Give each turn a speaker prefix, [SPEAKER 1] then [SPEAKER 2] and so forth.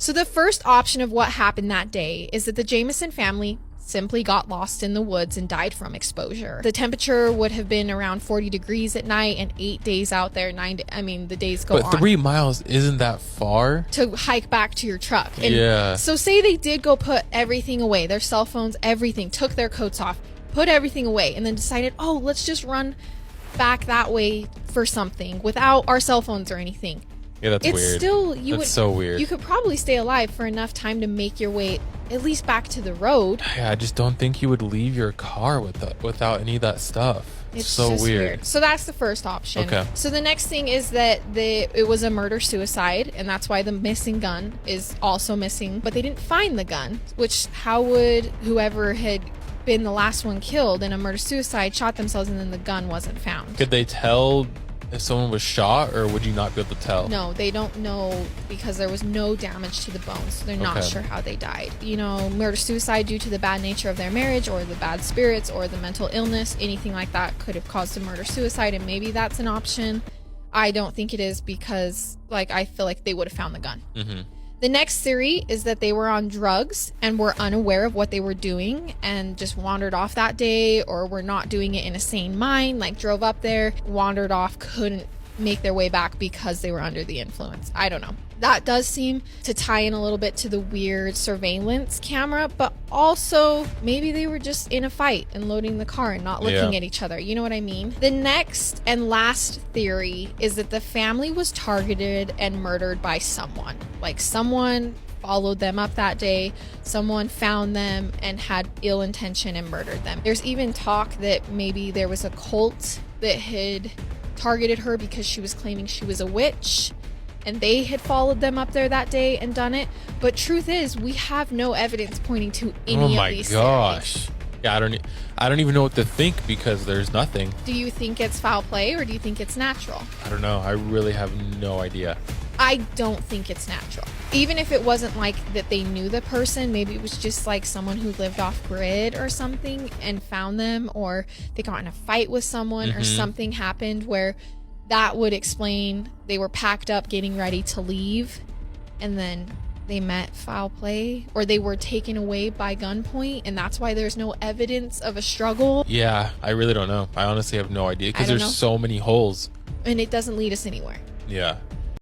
[SPEAKER 1] So the first option of what happened that day is that the Jamison family simply got lost in the woods and died from exposure. The temperature would have been around 40 degrees at night, and 8 days out there, the days go on.
[SPEAKER 2] But 3 miles isn't that far
[SPEAKER 1] to hike back to your truck. And
[SPEAKER 2] yeah.
[SPEAKER 1] So say they did go put everything away, their cell phones, everything, took their coats off, put everything away, and then decided, oh, let's just run back that way for something without our cell phones or anything.
[SPEAKER 2] Yeah, that's weird. That's so weird.
[SPEAKER 1] You could probably stay alive for enough time to make your way at least back to the road.
[SPEAKER 2] Yeah, I just don't think you would leave your car without any of that stuff. It's so
[SPEAKER 1] just
[SPEAKER 2] weird.
[SPEAKER 1] So that's the first option.
[SPEAKER 2] Okay.
[SPEAKER 1] So the next thing is that it was a murder-suicide, and that's why the missing gun is also missing. But they didn't find the gun, which how would whoever had been the last one killed in a murder-suicide shot themselves and then the gun wasn't found?
[SPEAKER 2] Could they tell if someone was shot, or would you not be able to tell?
[SPEAKER 1] No, they don't know because there was no damage to the bones, so they're not sure how they died. You know, murder-suicide due to the bad nature of their marriage or the bad spirits or the mental illness, anything like that could have caused a murder-suicide, and maybe that's an option. I don't think it is because, I feel like they would have found the gun.
[SPEAKER 2] Mm-hmm.
[SPEAKER 1] The next theory is that they were on drugs and were unaware of what they were doing and just wandered off that day, or were not doing it in a sane mind, drove up there, wandered off, couldn't make their way back because they were under the influence. I don't know. That does seem to tie in a little bit to the weird surveillance camera, but also maybe they were just in a fight and loading the car and not looking at each other. You know what I mean? The next and last theory is that the family was targeted and murdered by someone. Someone followed them up that day, someone found them and had ill intention and murdered them. There's even talk that maybe there was a cult that had targeted her because she was claiming she was a witch, and they had followed them up there that day and done it. But truth is, we have no evidence pointing to any of these
[SPEAKER 2] gosh.
[SPEAKER 1] theories.
[SPEAKER 2] Yeah, I don't even know what to think because there's nothing.
[SPEAKER 1] Do you think it's foul play or do you think it's natural?
[SPEAKER 2] I don't know. I really have no idea.
[SPEAKER 1] I don't think it's natural. Even if it wasn't that they knew the person, maybe it was just someone who lived off grid or something and found them, or they got in a fight with someone or something happened where that would explain they were packed up getting ready to leave and then they met foul play, or they were taken away by gunpoint and that's why there's no evidence of a struggle.
[SPEAKER 2] Yeah, I really don't know. I honestly have no idea because there's so many holes.
[SPEAKER 1] And it doesn't lead us anywhere.
[SPEAKER 2] Yeah.